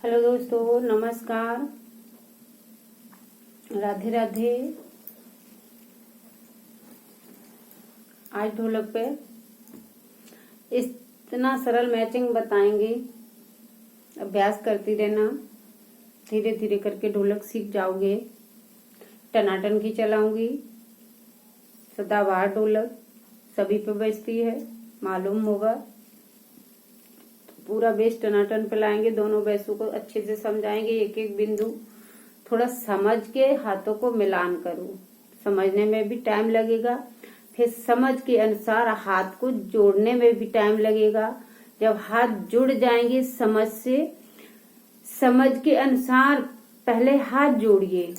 Hello दोस्तों, नमस्कार, राधे राधे। आज ढोलक पे इतना सरल मैचिंग बताएंगे, अभ्यास करती रहना, धीरे धीरे करके ढोलक सीख जाओगे। टनाटन की चलाऊंगी, सदाबहार ढोलक सभी पे बजती है, मालूम होगा। पूरा बेस टनाटन पे लाएंगे, दोनों बेसों को अच्छे से समझाएंगे, एक एक बिंदु थोड़ा समझ के हाथों को मिलान करूं। समझने में भी टाइम लगेगा, फिर समझ के अनुसार हाथ को जोड़ने में भी टाइम लगेगा। जब हाथ जुड़ जाएंगे समझ से, समझ के अनुसार पहले हाथ जोड़िए,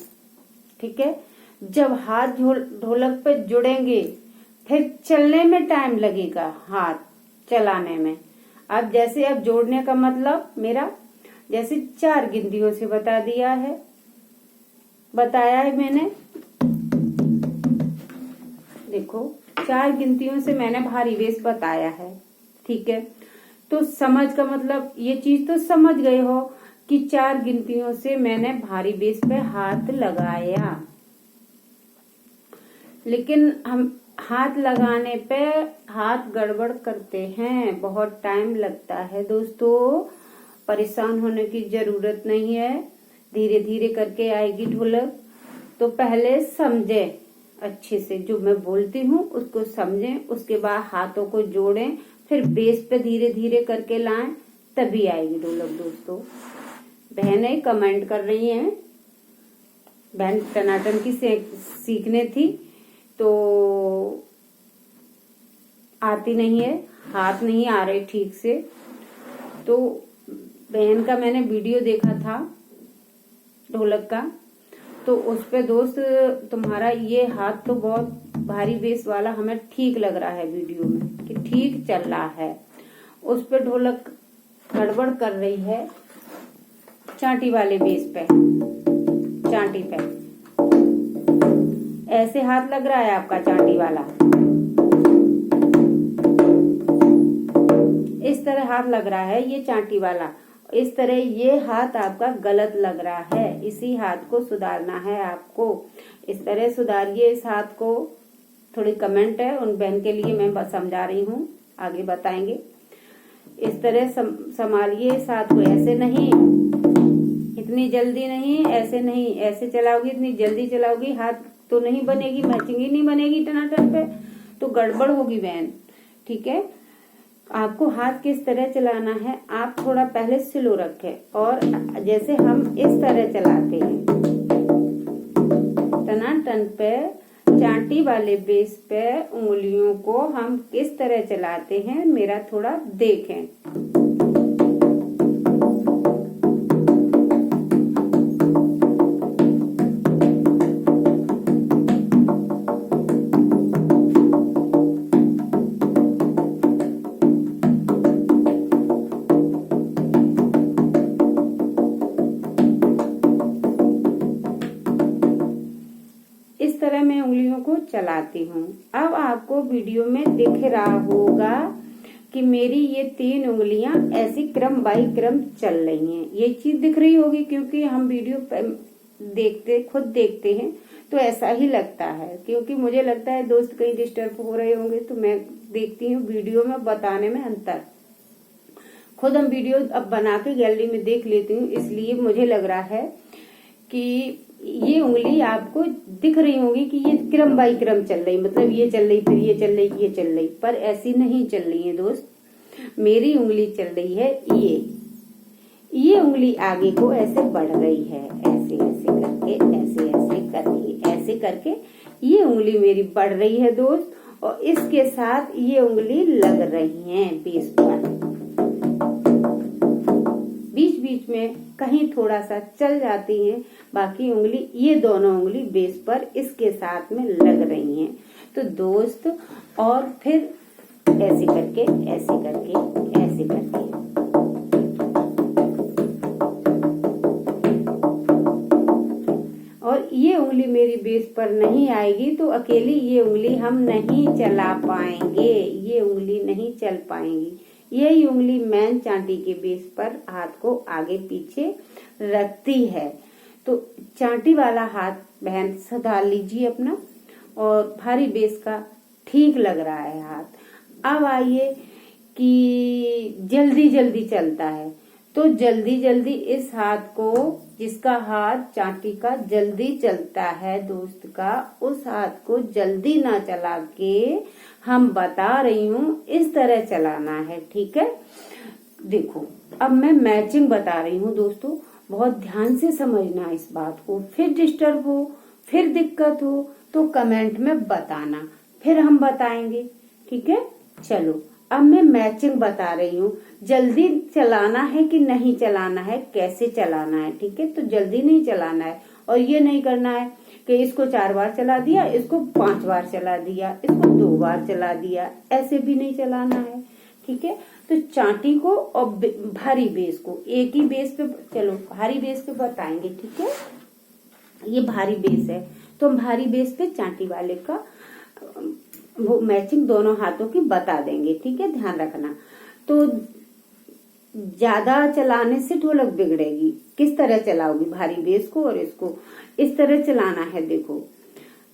ठीक है। जब हाथ ढोलक पे जुड़ेंगे फिर चलने में टाइम लगेगा, हाथ चलाने में। अब जैसे अब जोड़ने का मतलब मेरा जैसे 4 गिनतियों से बताया है मैंने। देखो 4 गिनतियों से मैंने भारी बेस बताया है, ठीक है। तो समझ का मतलब ये चीज तो समझ गए हो कि 4 गिनतियों से मैंने भारी बेस पे हाथ लगाया। लेकिन हम हाथ लगाने पे हाथ गड़बड़ करते हैं, बहुत टाइम लगता है दोस्तों। परेशान होने की जरूरत नहीं है, धीरे धीरे करके आएगी ढोलक। तो पहले समझे अच्छे से, जो मैं बोलती हूँ उसको समझें, उसके बाद हाथों को जोड़ें, फिर बेस पे धीरे धीरे करके लाएं, तभी आएगी ढोलक दोस्तों। बहनें कमेंट कर रही हैं, बहन टनाटन की सीखने थी तो आती नहीं है, हाथ नहीं आ रहे ठीक से। तो बहन का मैंने वीडियो देखा था ढोलक का, तो उस पे दोस्त तुम्हारा ये हाथ तो बहुत भारी बेस वाला हमें ठीक लग रहा है वीडियो में, कि ठीक चल रहा है। उस पे ढोलक गड़बड़ कर रही है चांटी वाले बेस पे, चांटी पे ऐसे हाथ लग रहा है आपका चांटी वाला, इस तरह हाथ लग रहा है ये चांटी वाला। इस तरह ये हाथ आपका गलत लग रहा है, इसी हाथ को सुधारना है आपको। इस तरह सुधारिए इस हाथ को। थोड़ी कमेंट है उन बहन के लिए, मैं समझा रही हूँ, आगे बताएंगे। इस तरह संभालिए इस हाथ को, ऐसे नहीं, इतनी जल्दी नहीं, ऐसे नहीं, ऐसे चलाओगी, इतनी जल्दी चलाओगी हाथ तो नहीं बनेगी, मैचिंग ही नहीं बनेगी टनाटन पे, तो गड़बड़ होगी बहन, ठीक है। आपको हाथ किस तरह चलाना है, आप थोड़ा पहले स्लो रखें, और जैसे हम इस तरह चलाते हैं टनाटन पे, चांटी वाले बेस पे उंगलियों को हम किस तरह चलाते हैं, मेरा थोड़ा देखें। इस तरह मैं उंगलियों को चलाती हूँ। अब आपको वीडियो में दिख रहा होगा कि मेरी ये 3 उंगलियां ऐसी क्रम बाई क्रम चल रही हैं, ये चीज दिख रही होगी, क्योंकि हम वीडियो खुद देखते हैं तो ऐसा ही लगता है। क्योंकि मुझे लगता है दोस्त कहीं डिस्टर्ब हो रहे होंगे, तो मैं देखती हूँ वीडियो में बताने में अंतर। खुद हम वीडियो अब बना के गैलरी में देख लेती हूँ, इसलिए मुझे लग रहा है कि ये उंगली आपको दिख रही होगी कि ये क्रम बाई क्रम चल रही, मतलब ये चल रही, फिर ये चल रही, ये चल रही, पर ऐसी नहीं चल रही है दोस्त। मेरी उंगली चल रही है ये उंगली आगे को ऐसे बढ़ रही है, ऐसे ऐसे करके, ऐसे ऐसे करके, ऐसे करके ये उंगली मेरी बढ़ रही है दोस्त, और इसके साथ ये उंगली लग रही है बेस पर। बीच बीच में कहीं थोड़ा सा चल जाती हैं, बाकी उंगली, ये दोनों उंगली बेस पर इसके साथ में लग रही हैं। तो दोस्त, और फिर ऐसे करके, ऐसे करके, ऐसे करके, और ये उंगली मेरी बेस पर नहीं आएगी तो अकेली ये उंगली हम नहीं चला पाएंगे, ये उंगली नहीं चल पाएंगी। यही उंगली मेन चांटी के बेस पर हाथ को आगे पीछे रखती है। तो चांटी वाला हाथ बहन सधा लीजिए अपना, और भारी बेस का ठीक लग रहा है हाथ। अब आइए कि जल्दी जल्दी चलता है, तो जल्दी जल्दी इस हाथ को, जिसका हाथ चांटी का जल्दी चलता है दोस्त का, उस हाथ को जल्दी ना चला के हम बता रही हूँ इस तरह चलाना है, ठीक है। देखो अब मैं मैचिंग बता रही हूँ दोस्तों, बहुत ध्यान से समझना इस बात को। फिर डिस्टर्ब हो, फिर दिक्कत हो तो कमेंट में बताना, फिर हम बताएंगे, ठीक है। चलो अब मैं मैचिंग बता रही हूँ, जल्दी चलाना है कि नहीं चलाना है, कैसे चलाना है, ठीक है। तो जल्दी नहीं चलाना है, और ये नहीं करना है कि इसको 4 बार चला दिया, इसको 5 बार चला दिया, इसको 2 बार चला दिया, ऐसे भी नहीं चलाना है, ठीक है। तो चांटी को और भारी बेस को एक ही बेस पे, चलो भारी बेस पे बताएंगे, ठीक है। ये भारी बेस है, तो हम भारी बेस पे चांटी वाले का वो मैचिंग दोनों हाथों की बता देंगे, ठीक है, ध्यान रखना। तो ज्यादा चलाने से ढोलक बिगड़ेगी। किस तरह चलाओगी भारी बेस को, और इसको इस तरह चलाना है। देखो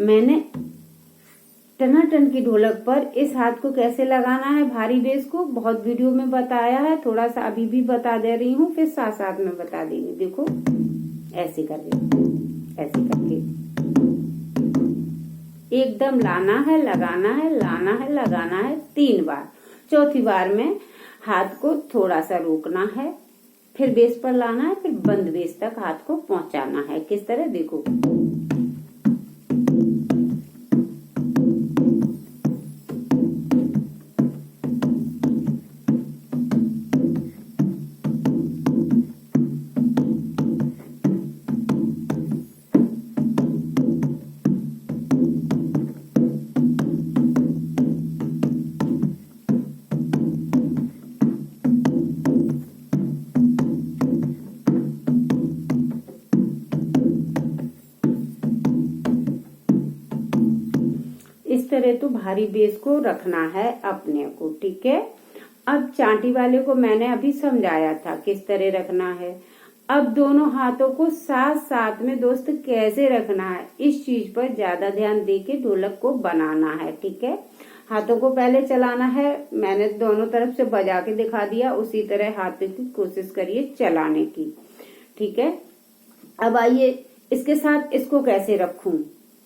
मैंने टनाटन की ढोलक पर इस हाथ को कैसे लगाना है भारी बेस को बहुत वीडियो में बताया है, थोड़ा सा अभी भी बता दे रही हूँ, फिर साथ साथ में बता देंगे। देखो ऐसे करके, ऐसे करके एकदम लाना है, लगाना है, लाना है, लगाना है 3 बार। चौथी बार में हाथ को थोड़ा सा रोकना है, फिर बेस पर लाना है, फिर बंद बेस तक हाथ को पहुंचाना है। किस तरह, देखो इस तरह तो भारी बेस को रखना है अपने को, ठीक है। अब चांटी वाले को मैंने अभी समझाया था किस तरह रखना है। अब दोनों हाथों को साथ साथ में दोस्त कैसे रखना है, इस चीज पर ज्यादा ध्यान देके ढोलक को बनाना है, ठीक है। हाथों को पहले चलाना है, मैंने दोनों तरफ से बजा के दिखा दिया, उसी तरह हाथों की कोशिश करिए चलाने की, ठीक है। अब आइए इसके साथ इसको कैसे रखूं,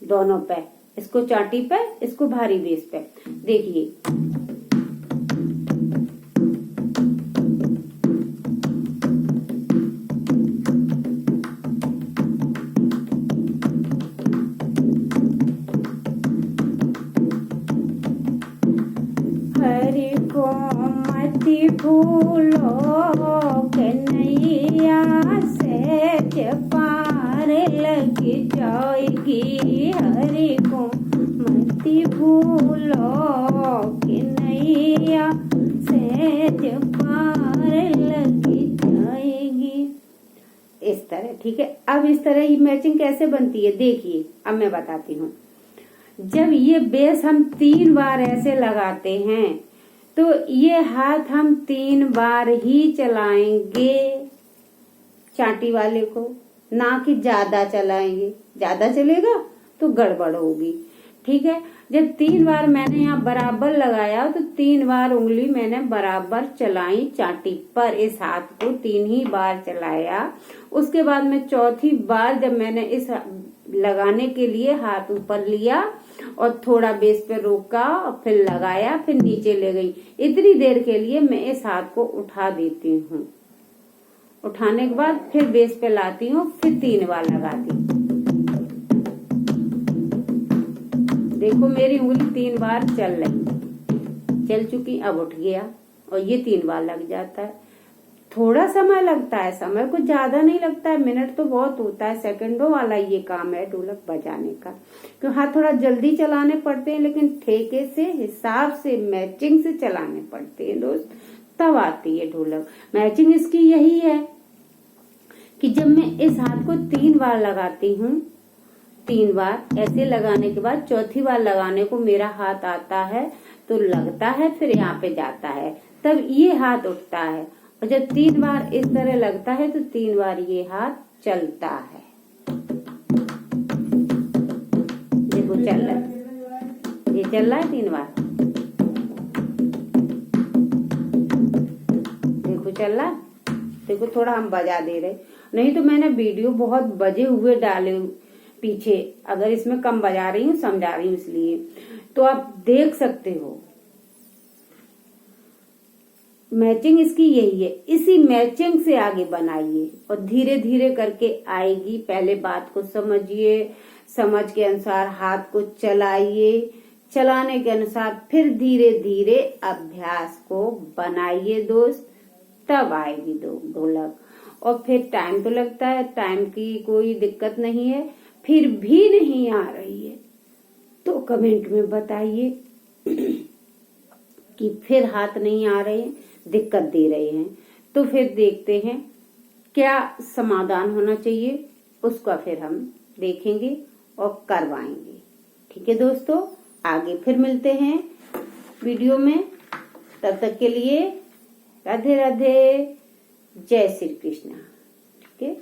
दोनों पे, इसको चांटी पे, इसको भारी बेस पे। देखिए हरि को मत भूलो कन्हैया से पार लग जाएगी, हरि को मत भूलो कन्हैया से पार लग जाएगी। इस तरह, ठीक है। अब इस तरह ही मैचिंग कैसे बनती है देखिए, अब मैं बताती हूँ। जब ये बेस हम 3 बार ऐसे लगाते हैं, तो ये हाथ हम 3 बार ही चलाएंगे चांटी वाले को, ना कि ज्यादा चलाएंगे। ज्यादा चलेगा तो गड़बड़ होगी, ठीक है। जब 3 बार मैंने यहाँ बराबर लगाया, तो 3 बार उंगली मैंने बराबर चलाई चांटी पर, इस हाथ को 3 ही बार चलाया। उसके बाद में चौथी बार जब मैंने इस लगाने के लिए हाथ ऊपर लिया और थोड़ा बेस पे रोका और फिर लगाया, फिर नीचे ले गई। इतनी देर के लिए मैं इस हाथ को उठा देती हूँ, उठाने के बाद फिर बेस पे लाती हूँ, फिर 3 बार लगाती हूँ। देखो मेरी उंगली 3 बार चल चुकी, अब उठ गया, और ये 3 बार लग जाता है। थोड़ा समय लगता है, समय कुछ ज्यादा नहीं लगता है, मिनट तो बहुत होता है, सेकंडों वाला ये काम है ढोलक बजाने का। क्यों हाथ थोड़ा जल्दी चलाने पड़ते हैं, लेकिन ठेके से, हिसाब से, मैचिंग से चलाने पड़ते हैं दोस्त, तब आती है ढोलक। मैचिंग इसकी यही है कि जब मैं इस हाथ को 3 बार लगाती हूँ, 3 बार ऐसे लगाने के बाद चौथी बार लगाने को मेरा हाथ आता है तो लगता है, फिर यहाँ पे जाता है, तब ये हाथ उठता है, और जब 3 बार इस तरह लगता है तो 3 बार ये हाथ चलता है। देखो चल रहा है, ये चल रहा है 3 बार, देखो चल रहा है। देखो थोड़ा हम बजा दे रहे, नहीं तो मैंने वीडियो बहुत बजे हुए डाले पीछे, अगर इसमें कम बजा रही हूँ समझा रही हूँ इसलिए, तो आप देख सकते हो। मैचिंग इसकी यही है, इसी मैचिंग से आगे बनाइए और धीरे धीरे करके आएगी। पहले बात को समझिए, समझ के अनुसार हाथ को चलाइए, चलाने के अनुसार फिर धीरे धीरे अभ्यास को बनाइए दोस्त, तब आएगी ढोलक। और फिर टाइम तो लगता है, टाइम की कोई दिक्कत नहीं है, फिर भी नहीं आ रही है तो कमेंट में बताइए कि फिर हाथ नहीं आ रहे हैं, दिक्कत दे रहे हैं, तो फिर देखते हैं क्या समाधान होना चाहिए, उसका फिर हम देखेंगे और करवाएंगे। ठीक है दोस्तों, आगे फिर मिलते हैं वीडियो में, तब तक के लिए राधे राधे, जय श्री कृष्णा। ठीक है।